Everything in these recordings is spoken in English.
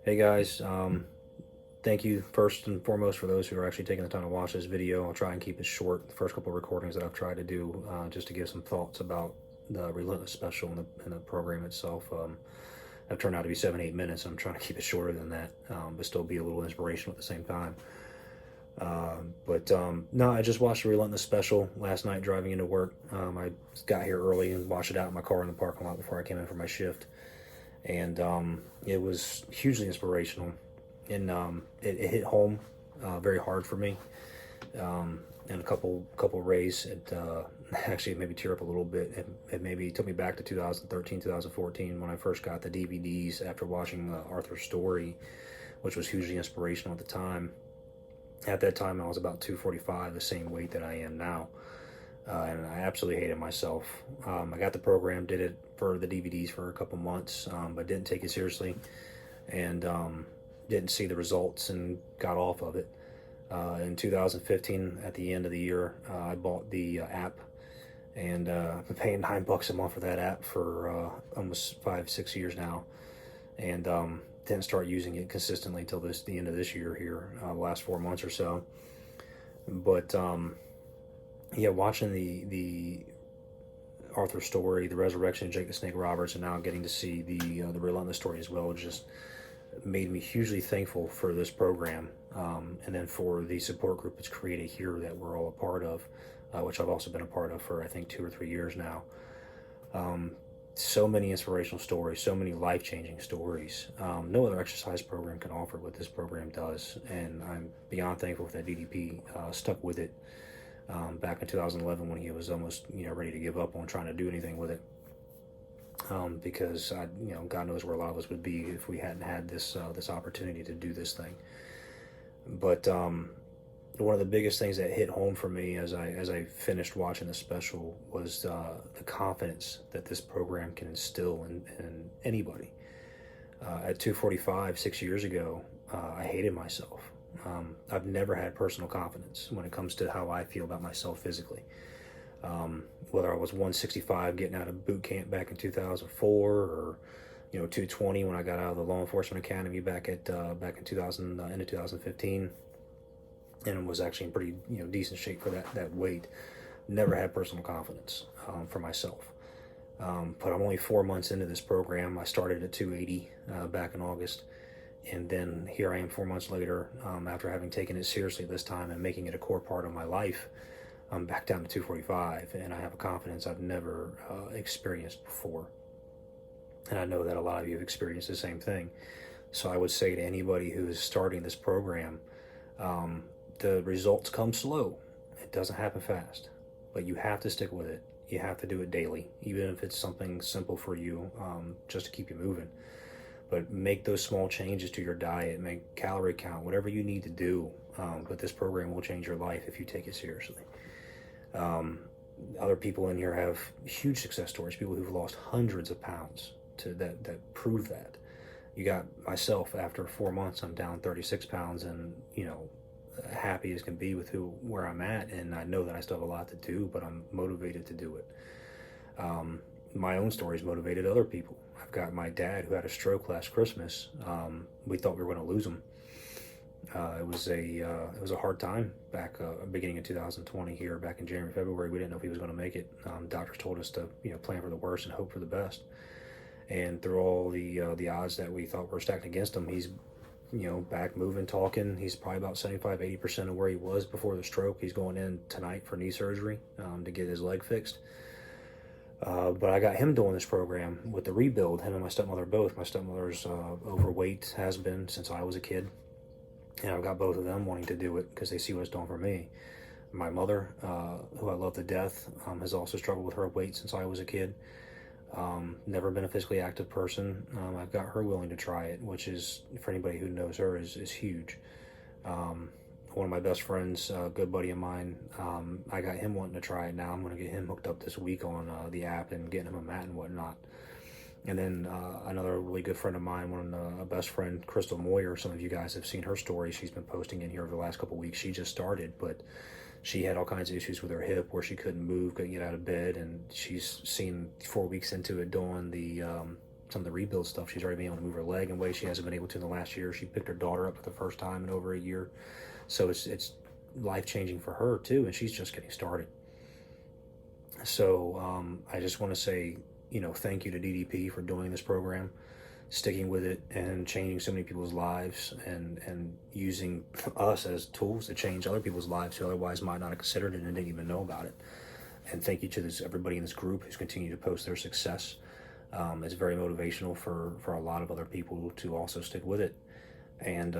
Hey guys, thank you first and foremost for those who are actually taking the time to watch this video. I'll try and keep it short. The first couple of recordings that I've tried to do just to give some thoughts about the Relentless special and the program itself have turned out to be 7-8 minutes. I'm trying to keep it shorter than that, but still be a little inspirational at the same time. No, I just watched the Relentless special last night driving into work. I got here early and watched it out in my car in the parking lot before I came in for my shift. And it was hugely inspirational. And it hit home very hard for me. And a couple rays, it actually made me tear up a little bit. It maybe took me back to 2013, 2014 when I first got the DVDs after watching Arthur's story, which was hugely inspirational at the time. At that time, I was about 245, the same weight that I am now. And I absolutely hated myself. I got the program, did it for the DVDs for a couple months, but didn't take it seriously, and didn't see the results and got off of it. In 2015, at the end of the year, I bought the app, and I've been paying $9 a month for that app for almost 5-6 years now, and didn't start using it consistently until the end of this year here, the last 4 months or so. But yeah, watching the Arthur story, the resurrection of Jake the Snake Roberts, and now getting to see the Relentless story as well, just made me hugely thankful for this program, and then for the support group that's created here that we're all a part of, which I've also been a part of for I think 2 or 3 years now. So many inspirational stories, so many life-changing stories. No other exercise program can offer what this program does, and I'm beyond thankful that DDP stuck with it back in 2011 when he was almost ready to give up on trying to do anything with it, because God knows where a lot of us would be if we hadn't had this opportunity to do this thing. But one of the biggest things that hit home for me as I finished watching the special was the confidence that this program can instill in anybody. At 245 6 years ago, I hated myself. I've never had personal confidence when it comes to how I feel about myself physically. Whether I was 165 getting out of boot camp back in 2004, or 220 when I got out of the law enforcement academy back in 2000 into 2015, and was actually in pretty decent shape for that weight. Never had personal confidence for myself. But I'm only 4 months into this program. I started at 280 back in August. And then here I am 4 months later, after having taken it seriously this time and making it a core part of my life. I'm back down to 245, and I have a confidence I've never experienced before. And I know that a lot of you have experienced the same thing. So I would say to anybody who is starting this program, the results come slow. It doesn't happen fast, but you have to stick with it. You have to do it daily, even if it's something simple for you, just to keep you moving. But make those small changes to your diet, make calorie count, whatever you need to do. But this program will change your life if you take it seriously. Other people in here have huge success stories, people who've lost hundreds of pounds that prove that. You got myself, after 4 months, I'm down 36 pounds and, happy as can be with where I'm at. And I know that I still have a lot to do, but I'm motivated to do it. My own stories motivated other people. I've got my dad who had a stroke last Christmas. We thought we were going to lose him. It was a hard time back beginning of 2020 here, back in January, February. We didn't know if he was going to make it. Doctors told us to plan for the worst and hope for the best. And through all the odds that we thought were stacked against him, he's back moving, talking. He's probably about 75-80% of where he was before the stroke. He's going in tonight for knee surgery to get his leg fixed. But I got him doing this program with the rebuild, him and my stepmother both. My stepmother's overweight, has been since I was a kid. And I've got both of them wanting to do it because they see what it's doing for me. My mother, who I love to death, has also struggled with her weight since I was a kid. Never been a physically active person. I've got her willing to try it, which is, for anybody who knows her, is huge. One of my best friends, a good buddy of mine, I got him wanting to try it now. I'm going to get him hooked up this week on the app and getting him a mat and whatnot. And then another really good friend of mine, a best friend, Crystal Moyer. Some of you guys have seen her story. She's been posting in here over the last couple of weeks. She just started, but she had all kinds of issues with her hip where she couldn't move, couldn't get out of bed, and she's seen 4 weeks into it doing the some of the rebuild stuff, she's already been able to move her leg in ways she hasn't been able to in the last year. She picked her daughter up for the first time in over a year. So it's life-changing for her too, and she's just getting started. So I just want to say, thank you to DDP for doing this program, sticking with it, and changing so many people's lives, and using us as tools to change other people's lives who otherwise might not have considered it and didn't even know about it. And thank you to everybody in this group who's continued to post their success. It's very motivational for a lot of other people to also stick with it. And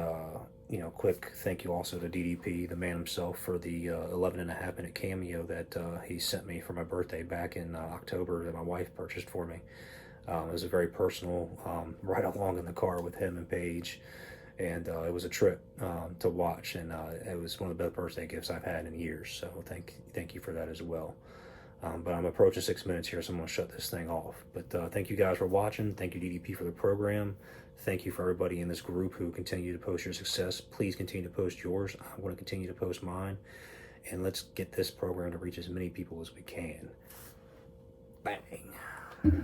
quick thank you also to DDP, the man himself, for the 11.5-minute cameo that he sent me for my birthday back in October that my wife purchased for me. It was a very personal ride along in the car with him and Paige, and it was a trip to watch, and it was one of the best birthday gifts I've had in years. So thank you for that as well. But I'm approaching 6 minutes here, so I'm going to shut this thing off. But thank you guys for watching. Thank you, DDP, for the program. Thank you for everybody in this group who continue to post your success. Please continue to post yours. I'm going to continue to post mine. And let's get this program to reach as many people as we can. Bang.